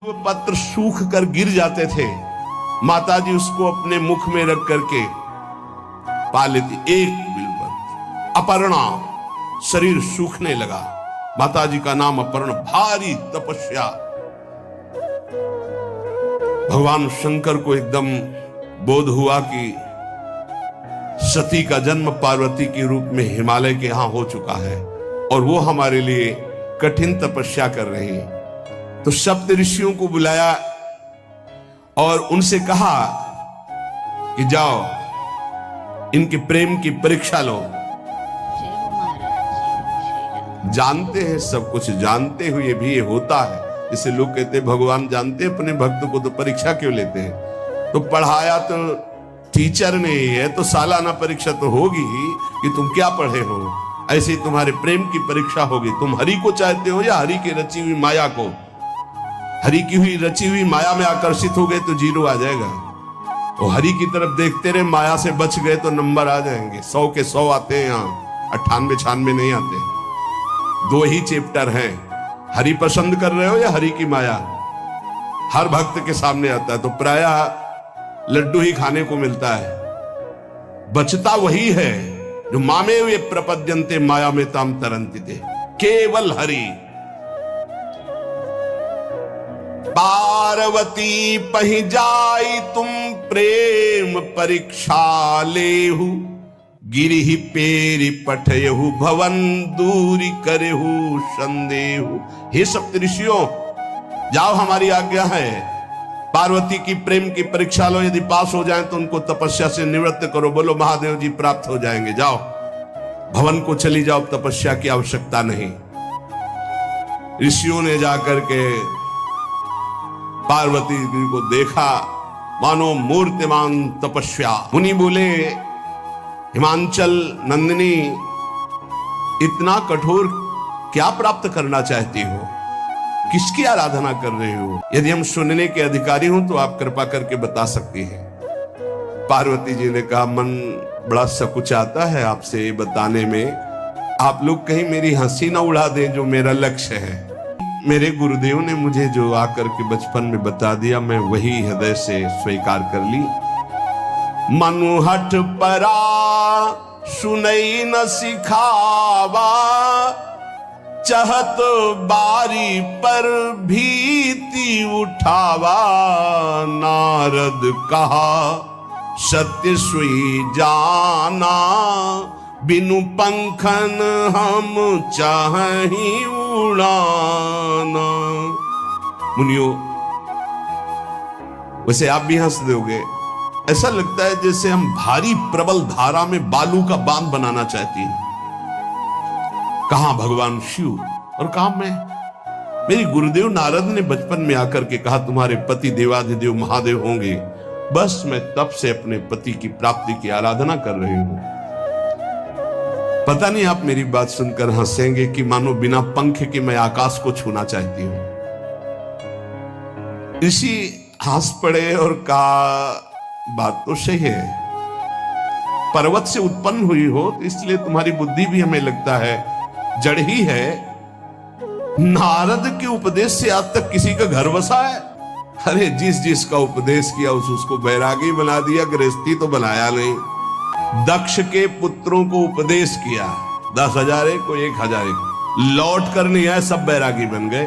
वो पत्र सूख कर गिर जाते थे, माताजी उसको अपने मुख में रख करके पा लेती। एक बिलवत अपर्णा, शरीर सूखने लगा। माताजी का नाम अपर्णा, भारी तपस्या। भगवान शंकर को एकदम बोध हुआ कि सती का जन्म पार्वती के रूप में हिमालय के यहां हो चुका है और वो हमारे लिए कठिन तपस्या कर रही है। तो सप्त ऋषियों को बुलाया और उनसे कहा कि जाओ इनके प्रेम की परीक्षा लो। जानते हैं, सब कुछ जानते हुए भी ये होता है। जैसे लोग कहते हैं भगवान जानते अपने भक्त को तो परीक्षा क्यों लेते हैं। तो पढ़ाया तो टीचर ने है, तो सालाना परीक्षा तो होगी ही कि तुम क्या पढ़े हो। ऐसे ही तुम्हारे प्रेम की परीक्षा होगी। तुम हरि को चाहते हो या हरि की रची हुई माया को। हरि की हुई रची हुई माया में आकर्षित हो गए तो 0 आ जाएगा। और हरि की तरफ देखते रहे, माया से बच गए तो नंबर आ जाएंगे। 100 के 100 आते हैं यहाँ, 98-96 नहीं आते। 2 ही चैप्टर हैं, हरि पसंद कर रहे हो या हरि की माया। हर भक्त के सामने आता है तो प्रायः लड्डू ही खाने को मिलता है। बचता वही है जो मामे वे प्रपद्यन्ते माया में ताम तरंतिते, केवल हरि। पार्वती पहि जाई तुम प्रेम परीक्षा लेहु, गिरिहि पेरि पठयहु भवन दूरी करेहु संदेहु। हे सप्तऋषियों, जाओ हमारी आज्ञा है, पार्वती की प्रेम की परीक्षा लो। यदि पास हो जाए तो उनको तपस्या से निवृत्त करो। बोलो महादेव जी प्राप्त हो जाएंगे। जाओ भवन को चली जाओ, तपस्या की आवश्यकता नहीं। ऋषियों ने जाकर के पार्वती जी को देखा, मानो मूर्तिमान तपस्या। मुनि बोले, हिमांचल नंदिनी, इतना कठोर क्या प्राप्त करना चाहती हो? किसकी आराधना कर रहे हो? यदि हम सुनने के अधिकारी हों तो आप कृपा करके बता सकती हैं। पार्वती जी ने कहा, मन बड़ा सकुचाता है आपसे बताने में। आप लोग कहीं मेरी हंसी ना उड़ा दें, जो मेरा लक्ष्य है। मेरे गुरुदेव ने मुझे जो आकर के बचपन में बता दिया, मैं वही हृदय से स्वीकार कर ली। मनुहट परा सुनई न सिखावा, चहत बारी पर भीति उठावा। नारद कहा सत्य सुई जाना, बिनु पंखन हम चाहि उड़ाना। मुनियो, वैसे आप भी हंस दोगे। ऐसा लगता है जैसे हम भारी प्रबल धारा में बालू का बांध बनाना चाहती हैं। कहां भगवान शिव और कहां मैं। मेरी गुरुदेव नारद ने बचपन में आकर के कहा, तुम्हारे पति देवाधिदेव महादेव होंगे। बस मैं तब से अपने पति की प्राप्ति की आराधना कर रही हूं। पता नहीं आप मेरी बात सुनकर हंसेंगे कि मानो बिना पंख के मैं आकाश को छूना चाहती हूं। ऋषि हंस पड़े और कहा, बात तो सही है। पर्वत से उत्पन्न हुई हो तो इसलिए तुम्हारी बुद्धि भी हमें लगता है जड़ ही है। नारद के उपदेश से आज तक किसी का घर बसा है? अरे जिस जिसका उपदेश किया उसको बैरागी बना दिया, गृहस्थी तो बनाया नहीं। दक्ष के पुत्रों को उपदेश किया, 10,000 को 1,000 लौट कर नहीं आए, सब बैरागी बन गए।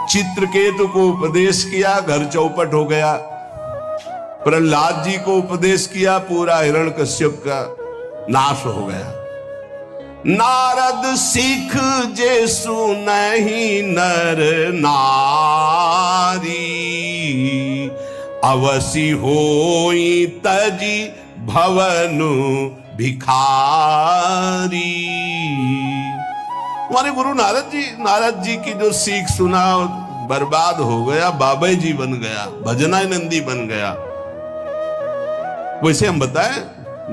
चित्रकेतु को उपदेश किया, घर चौपट हो गया। प्रहलाद जी को उपदेश किया, पूरा हिरण्यकश्यप का नाश हो गया। नारद सीख जे सुनहि नर नारी, अवसी होई तजी भवनु भिखारी। हमारे गुरु नारद जी की जो सीख सुना बर्बाद हो गया, बाबा जी बन गया, भजनानंदी बन गया। वैसे हम बताएं,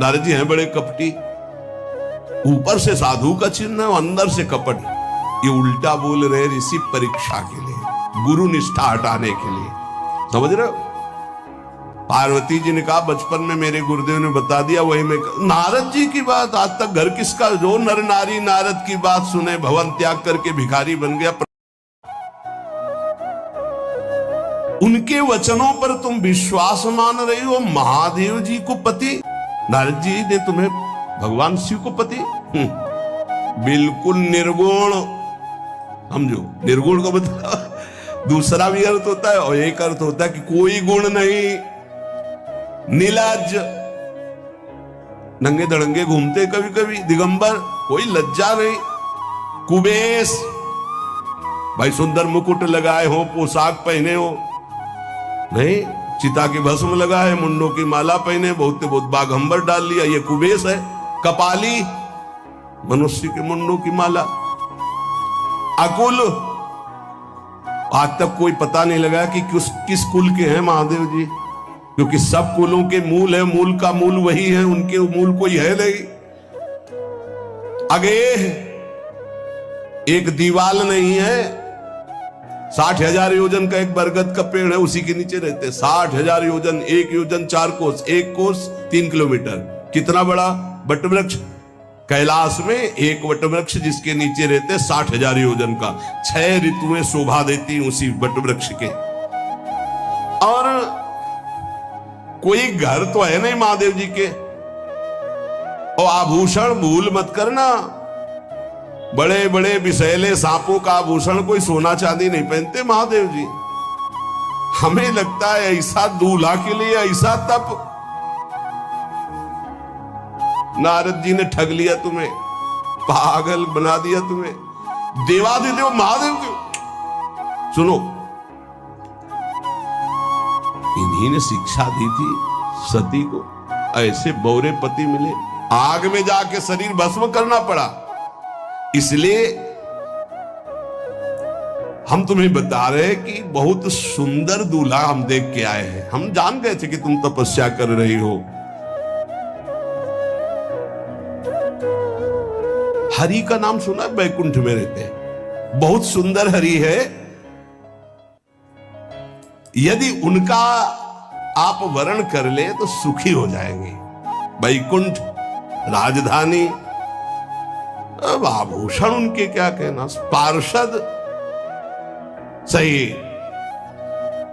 नारद जी हैं बड़े कपटी। ऊपर से साधु का चिन्ह, अंदर से कपट। ये उल्टा बोल रहे ऋषि परीक्षा के लिए, गुरु निष्ठा हटाने के लिए। समझ रहे हो? पार्वती जी ने कहा, बचपन में मेरे गुरुदेव ने बता दिया, वही में। नारद जी की बात आज तक घर किसका? जो नर नारी नारद की बात सुने भवन त्याग करके भिखारी बन गया। उनके वचनों पर तुम विश्वास मान रही हो, महादेव जी को पति, नारद जी ने तुम्हें भगवान शिव को पति। बिल्कुल निर्गुण समझो। निर्गुण को बता, दूसरा भी अर्थ होता है और एक अर्थ होता है कि कोई गुण नहीं, नीलाज, नंगे धड़ंगे घूमते कभी कभी, दिगंबर, कोई लज्जा नहीं, कुबेश, भाई सुंदर मुकुट लगाए हो, पोशाक पहने हो, नहीं, चिता की भस्म लगाए, मुंडों की माला पहने, बहुत बाघंबर डाल लिया, ये कुबेश है। कपाली, मनुष्य के मुंडों की माला। अकुल, आज तक कोई पता नहीं लगा कि किस कुल के हैं महादेव जी, क्योंकि सब कुलों के मूल है, मूल का मूल वही है, उनके मूल कोई है नहीं। आगे एक दीवाल नहीं है, 60,000 योजन का एक बरगद का पेड़ है, उसी के नीचे रहते 60,000 योजन, 1 योजन 4 कोस, 1 कोस 3 किलोमीटर। कितना बड़ा वटवृक्ष, कैलाश में एक वटवृक्ष जिसके नीचे रहते 60,000 योजन का, 6 ऋतुएं शोभा देती उसी वटवृक्ष के। और कोई घर तो है नहीं महादेव जी के। और आभूषण भूल मत करना, बड़े बड़े विषैले सांपों का आभूषण कोई सोना चांदी नहीं पहनते महादेव जी। हमें लगता है ऐसा दूल्हा के लिए ऐसा तप। नारद जी ने ठग लिया तुम्हें, पागल बना दिया तुम्हें। देवाधिदेव महादेव के सुनो, इन्हीं ने शिक्षा दी थी सती को, ऐसे बौरे पति मिले, आग में जाके शरीर भस्म करना पड़ा। इसलिए हम तुम्हें बता रहे हैं कि बहुत सुंदर दूल्हा हम देख के आए हैं। हम जान गए थे कि तुम तपस्या कर रही हो। हरि का नाम सुना है? बैकुंठ में रहते हैं, बहुत सुंदर हरि है। यदि उनका आप वर्ण कर ले तो सुखी हो जाएंगे। बैकुंठ राजधानी, अब आभूषण उनके क्या कहना, पार्षद सही।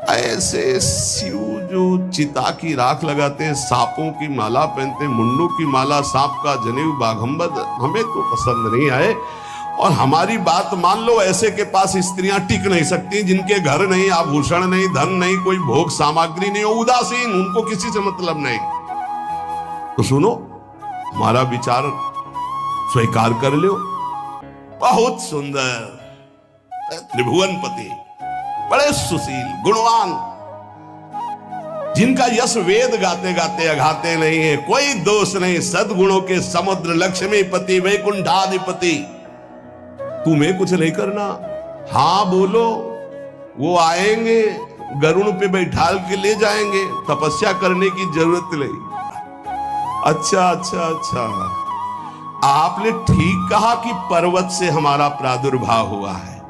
ऐसे शिव जो चिता की राख लगाते हैं, सांपों की माला पहनते, मुंडों की माला, सांप का जनेऊ, बाघंबर, हमें तो पसंद नहीं आए। और हमारी बात मान लो, ऐसे के पास स्त्रियां टिक नहीं सकती जिनके घर नहीं, आभूषण नहीं, धन नहीं, कोई भोग सामग्री नहीं, उदासीन, उनको किसी से मतलब नहीं। तो सुनो, हमारा विचार स्वीकार कर लो। बहुत सुंदर त्रिभुवनपति, बड़े सुशील, गुणवान, जिनका यश वेद गाते गाते अघाते नहीं है, कोई दोष नहीं, सद्गुणों के समुद्र, लक्ष्मीपति, वैकुंठाधिपति। तुम्हें कुछ नहीं करना, हाँ बोलो, वो आएंगे, गरुड़ पे बैठाल के ले जाएंगे, तपस्या करने की जरूरत नहीं। अच्छा अच्छा अच्छा, आपने ठीक कहा कि पर्वत से हमारा प्रादुर्भाव हुआ है,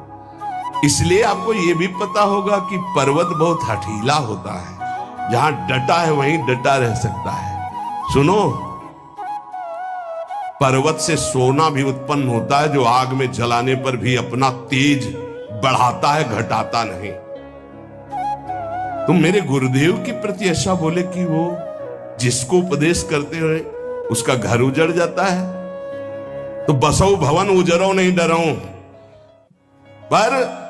इसलिए आपको यह भी पता होगा कि पर्वत बहुत हठीला होता है, जहां डटा है वहीं डटा रह सकता है। सुनो, पर्वत से सोना भी उत्पन्न होता है, जो आग में जलाने पर भी अपना तेज बढ़ाता है, घटाता नहीं। तुम मेरे गुरुदेव के प्रति ऐसा बोले कि वो जिसको उपदेश करते हुए उसका घर उजड़ जाता है, तो बसौ भवन उजरो नहीं डरो। पर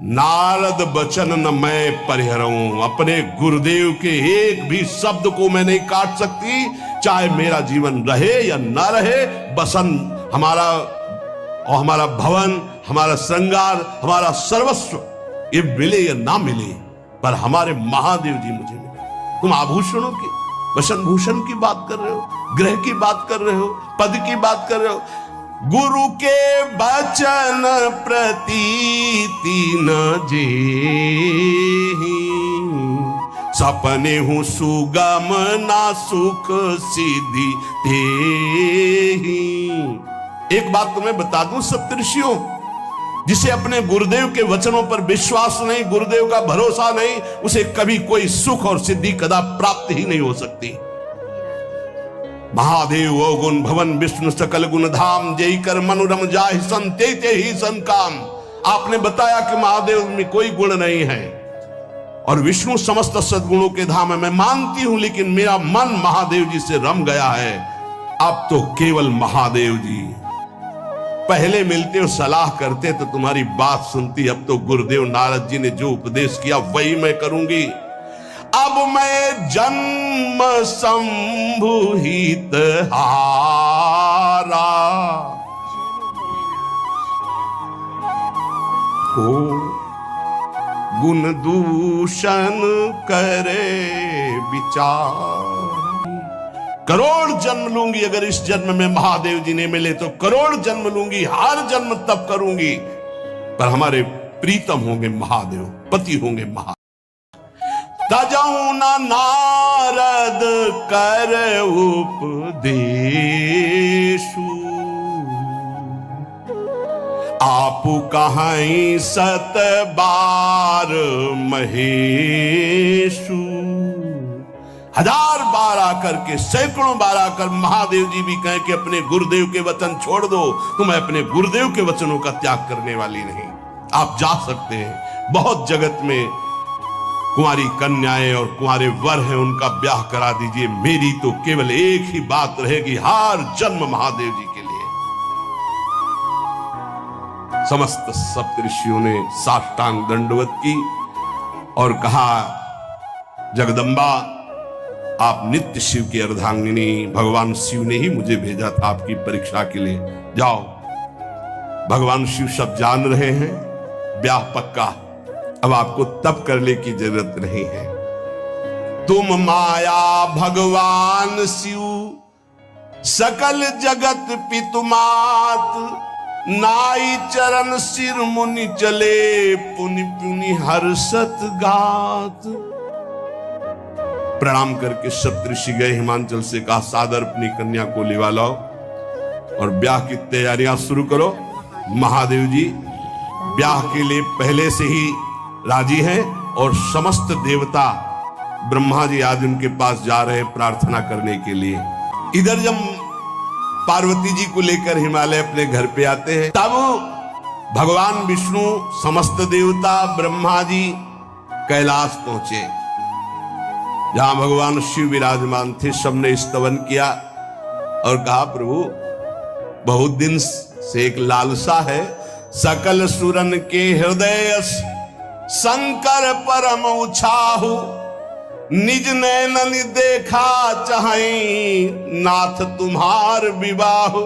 नारद बचन न मैं परिहरऊं, अपने गुरुदेव के एक भी शब्द को मैं नहीं काट सकती, चाहे मेरा जीवन रहे या ना रहे। बसन हमारा और हमारा भवन, हमारा श्रृंगार, हमारा सर्वस्व, ये मिले या ना मिले, पर हमारे महादेव जी मुझे मिले। तुम आभूषणों की, वसन भूषण की बात कर रहे हो, ग्रह की बात कर रहे हो, पद की बात कर रहे हो। गुरु के बचन प्रतीति न जेहि, सपने हूं सुगम ना सुख सिद्धि तेहि। एक बात तुम्हें बता दूं सप्तऋषियों, जिसे अपने गुरुदेव के वचनों पर विश्वास नहीं, गुरुदेव का भरोसा नहीं, उसे कभी कोई सुख और सिद्धि कदा प्राप्त ही नहीं हो सकती। महादेव वो गुण भवन विष्णु सकल गुण धाम, जय कर मनोरम जाहि संते ही सन काम। आपने बताया कि महादेव में कोई गुण नहीं है, और विष्णु समस्त सद्गुणों के धाम है, मैं मानती हूं, लेकिन मेरा मन महादेव जी से रम गया है। अब तो केवल महादेव जी। पहले मिलते हो सलाह करते तो तुम्हारी बात सुनती, अब तो गुरुदेव नारद जी ने जो उपदेश किया वही मैं करूंगी। अब मैं जन्म संभुहित हारा को गुण दूषण करे विचार। करोड़ जन्म लूंगी, अगर इस जन्म में महादेव जी ने मिले तो करोड़ जन्म लूंगी, हर जन्म तब करूंगी, पर हमारे प्रीतम होंगे महादेव, पति होंगे महादेव। तजऊ न नारद कर उपदेशु, आपु कहीं सत बार महेशु। हजार बार आकर के, सैकड़ों बार आकर महादेव जी भी कहें कि अपने गुरुदेव के वचन छोड़ दो, तो मैं अपने गुरुदेव के वचनों का त्याग करने वाली नहीं। आप जा सकते हैं, बहुत जगत में कुंवारी कन्याएं और कुंवारे वर हैं, उनका ब्याह करा दीजिए। मेरी तो केवल एक ही बात रहेगी, हर जन्म महादेव जी के लिए। समस्त सप्तऋषियों ने साष्टांग दंडवत की और कहा, जगदम्बा आप नित्य शिव की अर्धांगिनी, भगवान शिव ने ही मुझे भेजा था आपकी परीक्षा के लिए। जाओ, भगवान शिव सब जान रहे हैं, ब्याह पक्का, अब आपको तप करने की जरूरत नहीं है। तुम माया भगवान शिव, सकल जगत पितुमात, नाई चरण सिर मुनि चले, पुनि पुनि हर्षत गात। प्रणाम करके सप्तऋषि गए हिमांचल से, कहा सादर अपनी कन्या को लिवा लाओ और ब्याह की तैयारियां शुरू करो। महादेव जी ब्याह के लिए पहले से ही राजी हैं और समस्त देवता ब्रह्मा जी आदि उनके पास जा रहे हैं प्रार्थना करने के लिए। इधर जब पार्वती जी को लेकर हिमालय अपने घर पे आते हैं, तब भगवान विष्णु, समस्त देवता, ब्रह्मा जी कैलाश पहुंचे, जहां भगवान शिव विराजमान थे। सबने स्तवन किया और कहा, प्रभु बहुत दिन से एक लालसा है, सकल सुरन के हृदय शंकर परम उछाहु, निज नैनन देखा चाहें नाथ तुम्हार विवाह।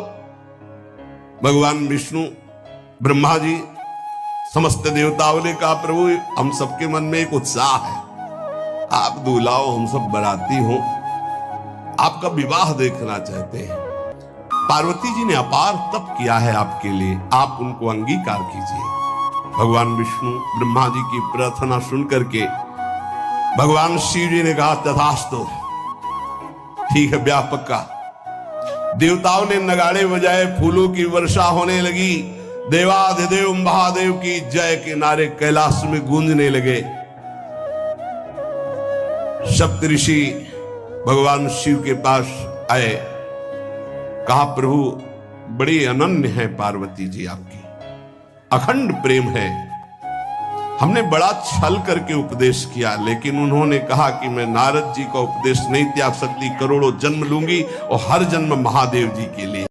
भगवान विष्णु, ब्रह्मा जी, समस्त देवताओं ने कहा, प्रभु हम सबके मन में एक उत्साह है, आप दूल्हा हो, हम सब बराती हो, आपका विवाह देखना चाहते हैं। पार्वती जी ने अपार तप किया है आपके लिए, आप उनको अंगीकार कीजिए। भगवान विष्णु, ब्रह्मा जी की प्रार्थना सुन करके भगवान शिव जी ने कहा, तथास्तु, ठीक है ब्याह पक्का। देवताओं ने नगाड़े बजाए, फूलों की वर्षा होने लगी, देवाधिदेव महादेव की जय के नारे कैलाश में गूंजने लगे। सप्तऋषि भगवान शिव के पास आए, कहा, प्रभु बड़ी अनन्य है पार्वती जी आपकी, अखंड प्रेम है, हमने बड़ा छल करके उपदेश किया, लेकिन उन्होंने कहा कि मैं नारद जी का उपदेश नहीं त्याग सकती, करोड़ों जन्म लूंगी और हर जन्म महादेव जी के लिए।